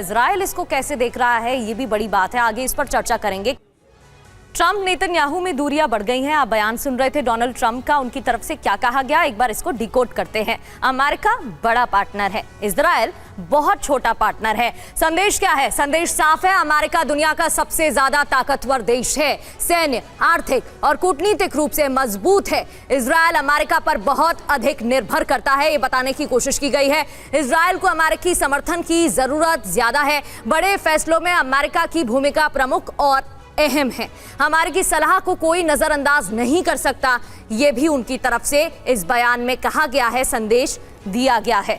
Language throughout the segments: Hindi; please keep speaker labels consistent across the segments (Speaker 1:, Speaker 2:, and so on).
Speaker 1: इजराइल इसको कैसे देख रहा है, ये भी बड़ी बात है। आगे इस पर चर्चा करेंगे। ट्रंप नेतन्याहू में दूरियां बढ़ गई हैं। आप बयान सुन रहे थे डोनाल्ड ट्रंप का, उनकी तरफ से क्या कहा गया, एक बार इसको डिकोड करते हैं। अमेरिका बड़ा पार्टनर है, इजराइल बहुत छोटा पार्टनर है। संदेश क्या है? संदेश साफ है, अमेरिका दुनिया का सबसे ज्यादा ताकतवर देश है, सैन्य, आर्थिक और कूटनीतिक रूप से मजबूत है। इजराइल अमेरिका पर बहुत अधिक निर्भर करता है, ये बताने की कोशिश की गई है। इजराइल को अमेरिकी समर्थन की जरूरत ज्यादा है। बड़े फैसलों में अमेरिका की भूमिका प्रमुख और अहम है। हमारे की सलाह को कोई नजरअंदाज नहीं कर सकता, यह भी उनकी तरफ से इस बयान में कहा गया है, संदेश दिया गया है।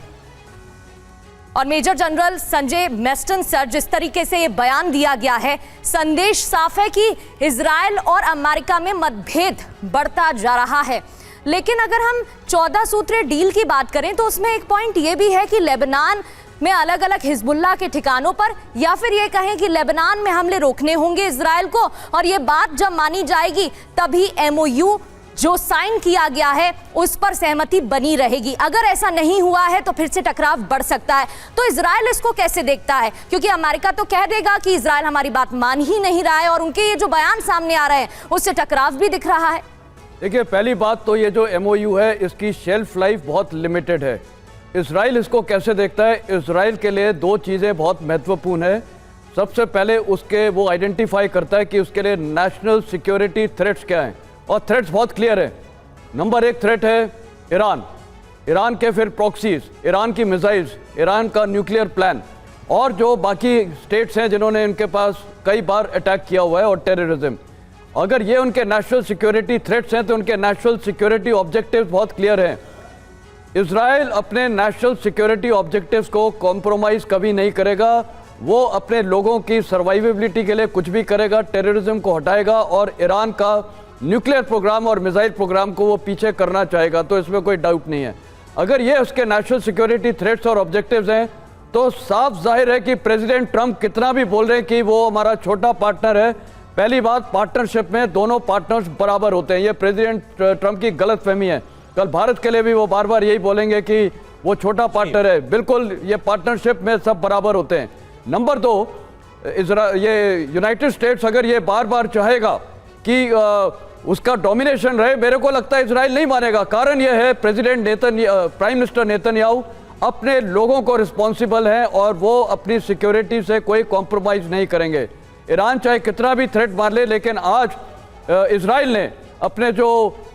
Speaker 1: और मेजर जनरल संजय मैस्टन सर, जिस तरीके से यह बयान दिया गया है, संदेश साफ है कि इजराइल और अमेरिका में मतभेद बढ़ता जा रहा है। लेकिन अगर हम 14 सूत्रीय डील की बात करें तो उसमें एक पॉइंट यह भी है कि लेबनान में अलग अलग हिजबुल्लाह के ठिकानों पर, या फिर ये कहें कि लेबनान में हमले रोकने होंगे इजराइल को, और ये बात जब मानी जाएगी तभी एमओयू जो साइन किया गया है उस पर सहमति बनी रहेगी। अगर ऐसा नहीं हुआ है तो फिर से टकराव बढ़ सकता है। तो इजराइल इसको कैसे देखता है? क्योंकि अमेरिका तो कह देगा कि इजराइल हमारी बात मान ही नहीं रहा है, और उनके ये जो बयान सामने आ रहे हैं उससे टकराव भी दिख रहा है।
Speaker 2: देखिए, पहली बात तो ये जो एमओयू है इसकी शेल्फ लाइफ बहुत लिमिटेड है। इजराइल इसको कैसे देखता है? इजराइल के लिए दो चीज़ें बहुत महत्वपूर्ण है। सबसे पहले उसके वो आइडेंटिफाई करता है कि उसके लिए नेशनल सिक्योरिटी थ्रेट्स क्या हैं, और थ्रेट्स बहुत क्लियर है। नंबर 1 थ्रेट है ईरान, ईरान के फिर प्रॉक्सीज, ईरान की मिसाइल्स, ईरान का न्यूक्लियर प्लान, और जो बाकी स्टेट्स हैं जिन्होंने इनके पास कई बार अटैक किया हुआ है, और टेररिज्म। अगर ये उनके नेशनल सिक्योरिटी थ्रेट्स हैं तो उनके नेशनल सिक्योरिटी ऑब्जेक्टिव्स बहुत क्लियर हैं। इजराइल अपने नेशनल सिक्योरिटी ऑब्जेक्टिव्स को कॉम्प्रोमाइज़ कभी नहीं करेगा। वो अपने लोगों की सर्वाइवेबिलिटी के लिए कुछ भी करेगा, टेररिज्म को हटाएगा, और ईरान का न्यूक्लियर प्रोग्राम और मिसाइल प्रोग्राम को वो पीछे करना चाहेगा। तो इसमें कोई डाउट नहीं है। अगर ये उसके नेशनल सिक्योरिटी थ्रेट्स और ऑब्जेक्टिव्स हैं तो साफ जाहिर है कि प्रेसिडेंट ट्रंप कितना भी बोल रहे हैं कि वो हमारा छोटा पार्टनर है, पहली बात पार्टनरशिप में दोनों पार्टनर्स बराबर होते हैं। ये प्रेसिडेंट ट्रंप की गलतफहमी है। कल भारत के लिए भी वो बार बार यही बोलेंगे कि वो छोटा पार्टनर है। बिल्कुल, ये पार्टनरशिप में सब बराबर होते हैं। नंबर 2, ये यूनाइटेड स्टेट्स अगर ये बार बार चाहेगा कि उसका डोमिनेशन रहे, मेरे को लगता है इजराइल नहीं मानेगा। कारण यह है, प्राइम मिनिस्टर नेतन्याहू अपने लोगों को रिस्पॉन्सिबल हैं और वो अपनी सिक्योरिटी से कोई कॉम्प्रोमाइज़ नहीं करेंगे। ईरान चाहे कितना भी थ्रेट मार ले, लेकिन आज इजराइल ने अपने जो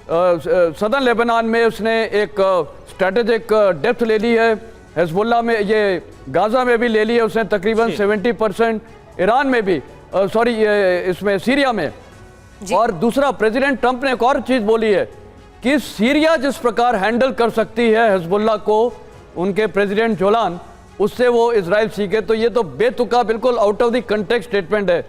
Speaker 2: सदर्न लेबनान में उसने एक स्ट्रेटेजिक डेप्थ ले ली है, हिजबुल्लाह में, ये गाज़ा में भी ले ली है उसने तकरीबन 70%, ईरान में भी इसमें सीरिया में। और दूसरा, प्रेसिडेंट ट्रंप ने एक और चीज़ बोली है कि सीरिया जिस प्रकार हैंडल कर सकती है हिजबुल्लाह को उनके प्रेसिडेंट जोलान, उससे वो इजराइल सीखे। तो ये तो बेतुका, बिल्कुल out of the context statement है।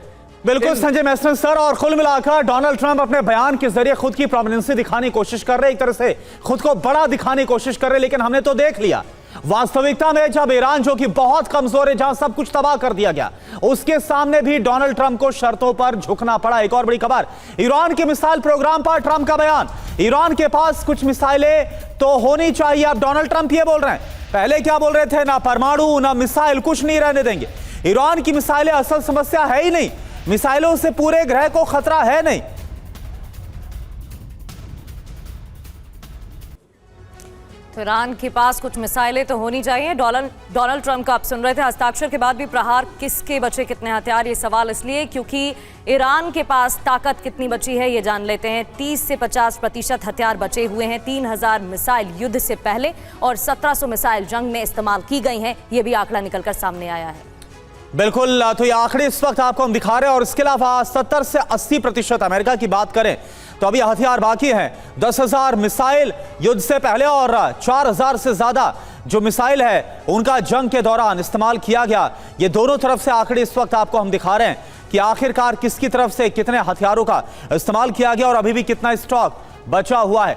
Speaker 3: बिल्कुल संजय मैस्टन सर, और कुल मिलाकर डोनाल्ड ट्रंप अपने बयान के जरिए खुद की प्रोमिनेंस दिखाने की कोशिश कर रहे हैं, एक तरह से खुद को बड़ा दिखाने की कोशिश कर रहे हैं। लेकिन हमने तो देख लिया वास्तविकता में, जब ईरान जो कि बहुत कमजोर है, जहां सब कुछ तबाह कर दिया गया, उसके सामने भी डोनाल्ड ट्रंप को शर्तों पर झुकना पड़ा। एक और बड़ी खबर, ईरान के मिसाइल प्रोग्राम पर ट्रंप का बयान। ईरान के पास कुछ मिसाइलें तो होनी चाहिए, अब डोनाल्ड ट्रंप ये बोल रहे हैं। पहले क्या बोल रहे थे? ना परमाणु ना मिसाइल, कुछ नहीं रहने देंगे। ईरान की मिसाइलें असल समस्या है ही नहीं, मिसाइलों से पूरे ग्रह को खतरा है नहीं।
Speaker 1: तो ईरान के पास कुछ मिसाइलें तो होनी चाहिए। डोनाल्ड ट्रंप का आप सुन रहे थे। हस्ताक्षर के बाद भी प्रहार, किसके बचे कितने हथियार, ये सवाल इसलिए क्योंकि ईरान के पास ताकत कितनी बची है ये जान लेते हैं। 30 से 50% हथियार बचे हुए हैं। 3000 मिसाइल युद्ध से पहले और 1700 मिसाइल जंग में इस्तेमाल की गई हैं। ये भी आंकड़ा निकलकर सामने आया है।
Speaker 3: बिल्कुल, तो ये आंकड़े इस वक्त आपको हम दिखा रहे हैं। और इसके अलावा 70 से 80% अमेरिका की बात करें तो अभी हथियार बाकी हैं। 10,000 मिसाइल युद्ध से पहले और 4,000 से ज्यादा जो मिसाइल है उनका जंग के दौरान इस्तेमाल किया गया। ये दोनों तरफ से आंकड़े इस वक्त आपको हम दिखा रहे हैं कि आखिरकार किसकी तरफ से कितने हथियारों का इस्तेमाल किया गया और अभी भी कितना स्टॉक बचा हुआ है।